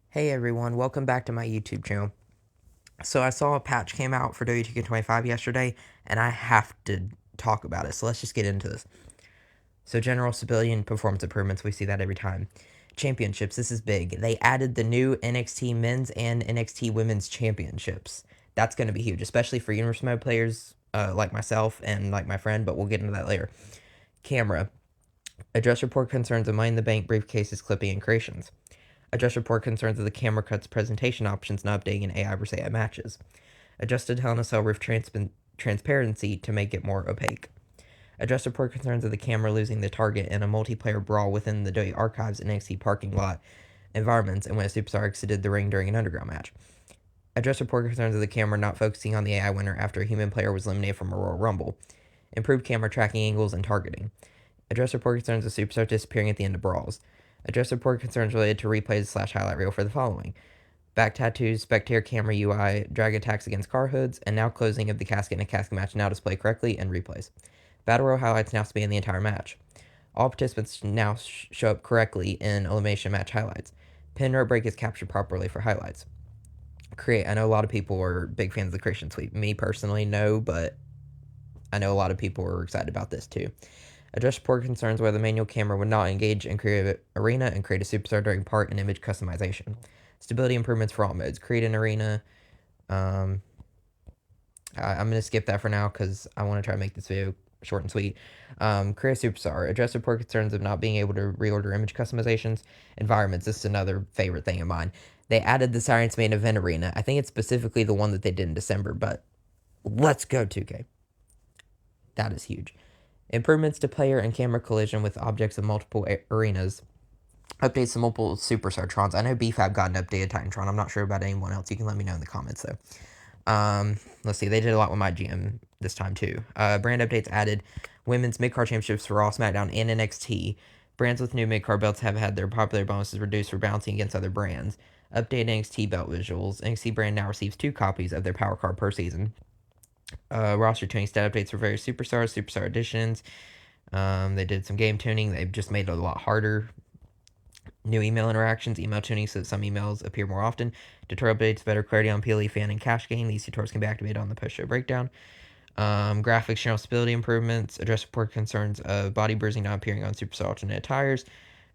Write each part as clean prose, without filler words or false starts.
Hey everyone, welcome back to my YouTube channel. So I saw a patch came out for WTK25 yesterday, and I have to talk about it, so let's just get into this. So general stability and performance improvements, we see that every time. Championships, this is big. They added the new NXT Men's and NXT Women's Championships. That's going to be huge, especially for Universe Mode players like myself and like my friend, but we'll get into that later. Camera. Address report concerns of Money in the Bank briefcases, clipping, and creations. Adjust report concerns of the camera cuts presentation options not updating in AI versus AI matches. Adjusted Hell in a Cell roof transparency to make it more opaque. Adjust report concerns of the camera losing the target in a multiplayer brawl within the WWE Archives and NXT parking lot environments and when a superstar exited the ring during an underground match. Adjust report concerns of the camera not focusing on the AI winner after a human player was eliminated from a Royal Rumble. Improved camera tracking angles and targeting. Address report concerns of superstars disappearing at the end of brawls. Address report concerns related to replays / highlight reel for the following: back tattoos, spectator camera UI, drag attacks against car hoods, and now closing of the casket in a casket match now display correctly, and replays. Battle Royal highlights now span the entire match. All participants now show up correctly in elimination match highlights. Pin rope break is captured properly for highlights. Create. I know a lot of people are big fans of the creation sweep. Me personally, no, but I know a lot of people are excited about this too. Address report concerns where the manual camera would not engage in create arena and create a superstar during part and image customization. Stability improvements for all modes. Create an arena. I'm going to skip that for now because I want to try to make this video short and sweet. Create a superstar. Address report concerns of not being able to reorder image customizations. Environments. This is another favorite thing of mine. They added the Science Main Event Arena. I think it's specifically the one that they did in December, but let's go 2K. That is huge. Improvements to player and camera collision with objects of multiple arenas. Updates to multiple Superstar Trons. I know BFAB got an updated Titantron. I'm not sure about anyone else. You can let me know in the comments, though. Let's see. They did a lot with my GM this time, too. Brand updates added women's mid-card championships for Raw, SmackDown, and NXT. Brands with new mid-card belts have had their popular bonuses reduced for bouncing against other brands. Updated NXT belt visuals. NXT brand now receives 2 copies of their power card per season. Roster tuning stat updates for various superstars, superstar editions. They did some game tuning. They've just made it a lot harder. New email interactions, email tuning so that some emails appear more often. Tutorial updates, better clarity on PLE fan and cash gain. These tutorials can be activated on the post-show breakdown. Graphics, general stability improvements. Address support concerns of body bruising not appearing on superstar alternate attires.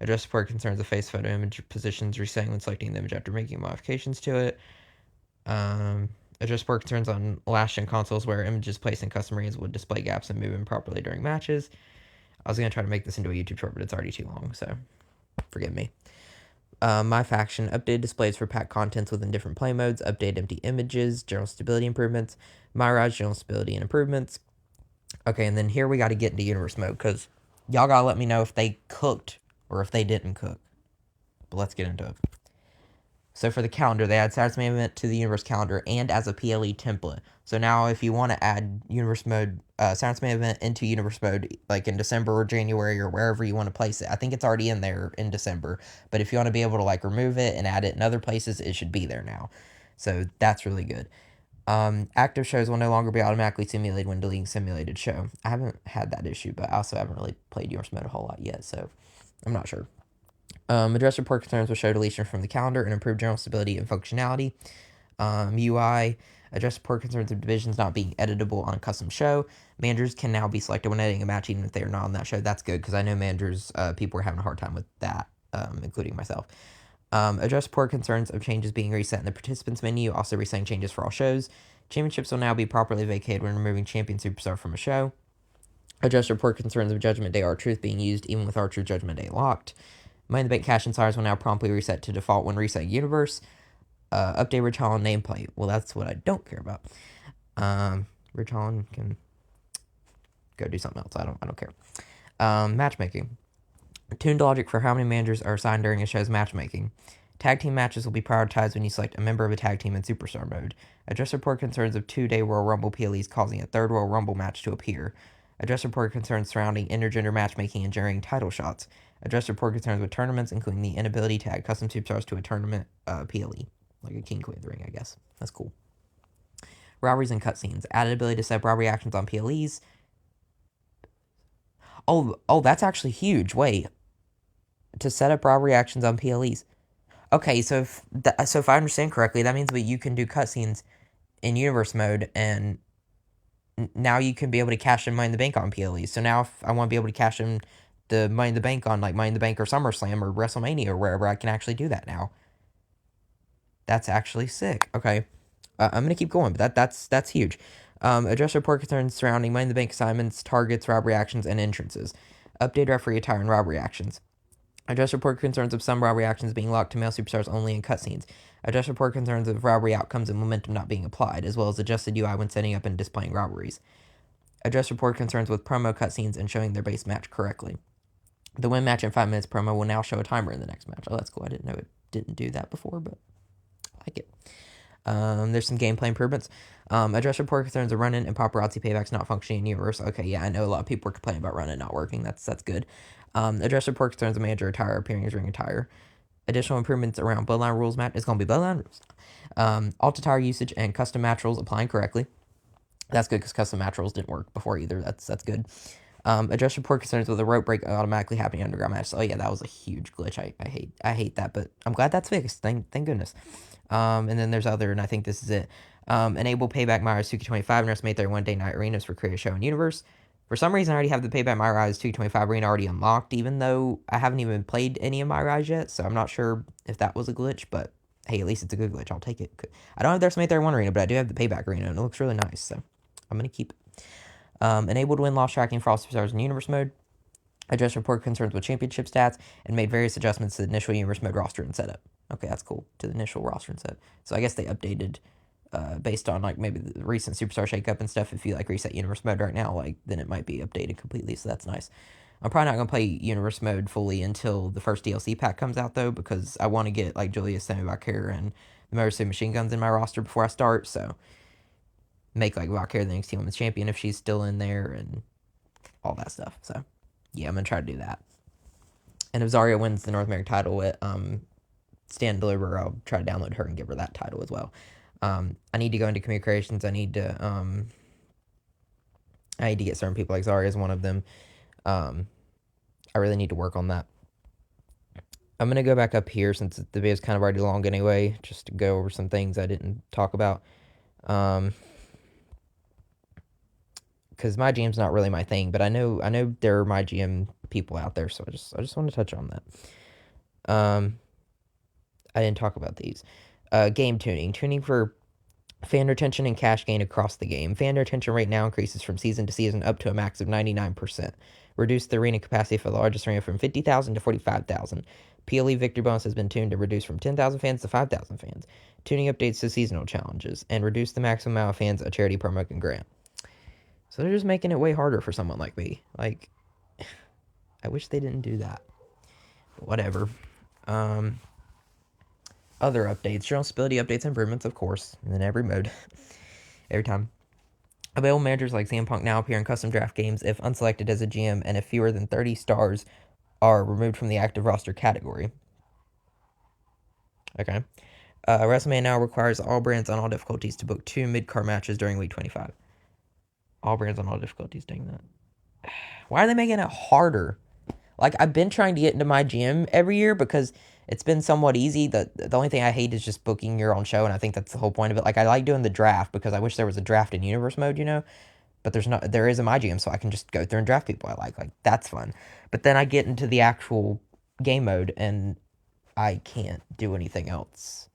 Address support concerns of face photo image positions resetting when selecting the image after making modifications to it. Address support concerns on last-gen consoles where images placed in custom arenas would display gaps and move improperly during matches. I was going to try to make this into a YouTube short, but it's already too long, so forgive me. My faction, updated displays for pack contents within different play modes, update empty images, general stability improvements, Mirage, general stability and improvements. Okay, and then here we got to get into universe mode, because y'all got to let me know if they cooked or if they didn't cook. But let's get into it. So for the calendar, they add Saturday's main event to the universe calendar and as a PLE template. So now if you want to add universe mode, Saturday's main event into universe mode, like in December or January or wherever you want to place it, I think it's already in there in December. But if you want to be able to like remove it and add it in other places, it should be there now. So that's really good. Active shows will no longer be automatically simulated when deleting simulated show. I haven't had that issue, but I also haven't really played universe mode a whole lot yet, so I'm not sure. Address report concerns with show deletion from the calendar and improve general stability and functionality. UI, address report concerns of divisions not being editable on a custom show. Managers can now be selected when editing a match even if they are not on that show. That's good because I know managers, people are having a hard time with that, including myself. Address report concerns of changes being reset in the participants menu, also resetting changes for all shows. Championships will now be properly vacated when removing champion superstar from a show. Address report concerns of Judgment Day R-Truth being used even with R-Truth Judgment Day locked. Money in the Bank cash insiders will now promptly reset to default when resetting universe. Update Rich Holland nameplate. Well, that's what I don't care about. Rich Holland can go do something else. I don't care. Matchmaking. Tuned logic for how many managers are assigned during a show's matchmaking. Tag team matches will be prioritized when you select a member of a tag team in Superstar mode. Address report concerns of 2-day Royal Rumble PLEs causing a third Royal Rumble match to appear. Address report concerns surrounding intergender matchmaking and generating title shots. Address report concerns with tournaments, including the inability to add custom superstars to a tournament PLE. Like a King Queen of the Ring, I guess. That's cool. Robberies and cutscenes. Added ability to set up robbery actions on PLEs. Oh, that's actually huge. Wait. To set up robbery actions on PLEs. Okay, so if I understand correctly, that means that you can do cutscenes in universe mode, and now you can be able to cash in Money in the Bank on PLE. So now if I want to be able to cash in the Money in the Bank on like Money in the Bank or SummerSlam or WrestleMania or wherever, I can actually do that now. That's actually sick. Okay, I'm gonna keep going, but that's huge. Address report concerns surrounding Money in the Bank assignments, targets, robbery actions, and entrances. Update referee attire and robbery actions. Address report concerns of some robbery actions being locked to male superstars only in cutscenes. Address report concerns of robbery outcomes and momentum not being applied, as well as adjusted UI when setting up and displaying robberies. Address report concerns with promo cutscenes and showing their base match correctly. The win match in 5 minutes promo will now show a timer in the next match. Oh, that's cool. I didn't know it didn't do that before, but I like it. There's some gameplay improvements. Address report concerns of run-in and paparazzi paybacks not functioning in universe. Okay, yeah, I know a lot of people were complaining about run-in not working. That's good. Address report concerns of manager attire appearing as ring attire. Additional improvements around Bloodline rules match. It's going to be Bloodline rules. Alt attire usage and custom match rules applying correctly. That's good because custom match rules didn't work before either. That's good. Address report concerns with a rope break automatically happening underground match. Oh yeah, that was a huge glitch. I hate that, but I'm glad that's fixed. Thank goodness. And then there's other, and I think this is it. Enable payback Myra's 2K25 and estimate 31 day night arenas for create a show in universe. For some reason, I already have the payback Myra's 2K25 arena already unlocked, even though I haven't even played any of Myra's yet. So I'm not sure if that was a glitch, but hey, at least it's a good glitch. I'll take it. I don't have the estimate 31 arena, but I do have the payback arena, and it looks really nice. So I'm gonna keep it. Enabled win-loss tracking for all superstars in universe mode. Addressed report concerns with championship stats and made various adjustments to the initial universe mode roster and setup. Okay, that's cool. To the initial roster and setup. So I guess they updated based on like maybe the recent superstar shakeup and stuff. If you like reset universe mode right now, like then it might be updated completely. So that's nice. I'm probably not gonna play universe mode fully until the first DLC pack comes out though, because I want to get like Julius Sammy Valkyrie and the Motor City Machine Guns in my roster before I start. So make like Valkyrie the NXT Women's Champion if she's still in there and all that stuff. So yeah, I'm gonna try to do that. And if Zarya wins the North American title at Stand Deliver, I'll try to download her and give her that title as well. I need to go into community creations. I need to get certain people like Zarya as one of them. I really need to work on that. I'm gonna go back up here since the video is kind of already long anyway, just to go over some things I didn't talk about. Because my GM's not really my thing, but I know there are my GM people out there, so I just want to touch on that. I didn't talk about these. Game tuning for fan retention and cash gain across the game. Fan retention rate now increases from season to season up to a max of 99%. Reduce the arena capacity for the largest arena from 50,000 to 45,000. PLE victory bonus has been tuned to reduce from 10,000 fans to 5,000 fans. Tuning updates to seasonal challenges and reduce the maximum amount of fans a charity promo can grant. So they're just making it way harder for someone like me. Like, I wish they didn't do that. But whatever. Other updates, general stability updates, improvements, of course, in every mode, every time. Available managers like CM Punk now appear in custom draft games if unselected as a GM and if fewer than 30 stars are removed from the active roster category. Okay. WrestleMania now requires all brands on all difficulties to book 2 mid-card matches during week 25. All brands on all difficulties doing that. Why are they making it harder? Like, I've been trying to get into my GM every year because it's been somewhat easy. The only thing I hate is just booking your own show, and I think that's the whole point of it. Like, I like doing the draft because I wish there was a draft in universe mode, but there is a my GM, so I can just go through and draft people I like. Like, that's fun. But then I get into the actual game mode, and I can't do anything else.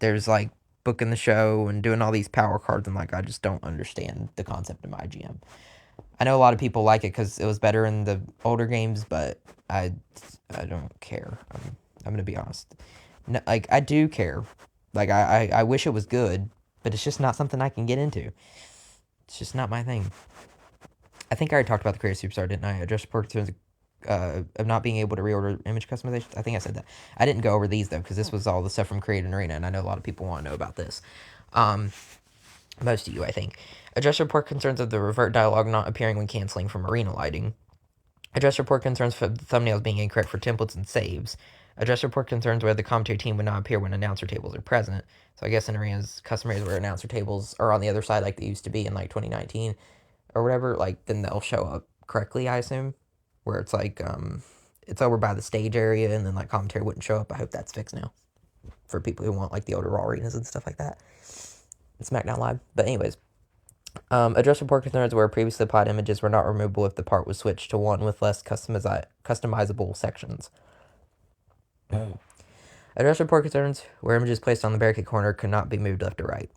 There's, like, booking the show and doing all these power cards, and, like, I just don't understand the concept of my GM. I know a lot of people like it because it was better in the older games, but I don't care. I'm gonna be honest. No, like, I do care. Like, I wish it was good, but it's just not something I can get into. It's just not my thing. I think I already talked about the Creative Superstar, didn't I? Address support concerns of not being able to reorder image customizations. I think I said that. I didn't go over these, though, because this was all the stuff from Create and Arena, and I know a lot of people want to know about this. Most of you, I think. Address report concerns of the revert dialogue not appearing when canceling from arena lighting. Address report concerns for the thumbnails being incorrect for templates and saves. Address report concerns where the commentary team would not appear when announcer tables are present. So I guess in arenas, custom areas where announcer tables are on the other side like they used to be in like 2019 or whatever, like then they'll show up correctly, I assume. Where it's like, it's over by the stage area and then like commentary wouldn't show up. I hope that's fixed now. for people who want like the older Raw arenas and stuff like that. SmackDown Live. But anyways, address report concerns where previously applied images were not removable if the part was switched to one with less customizable sections. Address report concerns where images placed on the barricade corner could not be moved left or right.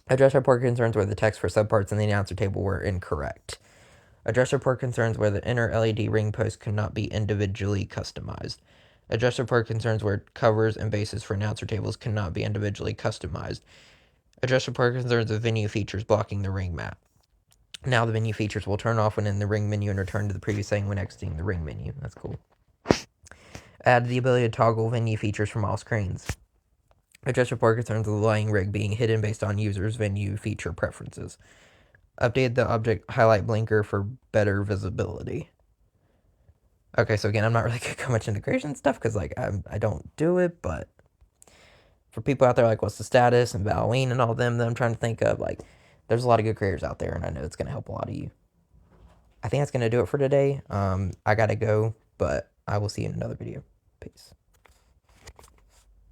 Address report concerns where the text for subparts in the announcer table were incorrect. Address report concerns where the inner LED ring post could not be individually customized. Address report concerns where covers and bases for announcer tables cannot be individually customized. Address report concerns of venue features blocking the ring mat. Now the venue features will turn off when in the ring menu and return to the previous setting when exiting the ring menu. That's cool. Add the ability to toggle venue features from all screens. Address report concerns of the lighting rig being hidden based on users' venue feature preferences. Update the object highlight blinker for better visibility. Okay, so again, I'm not really going to go much integration stuff because like I don't do it, but for people out there like what's the status and Halloween and all of them that I'm trying to think of, like there's a lot of good creators out there and I know it's going to help a lot of you. I think that's going to do it for today. I got to go, but I will see you in another video. Peace.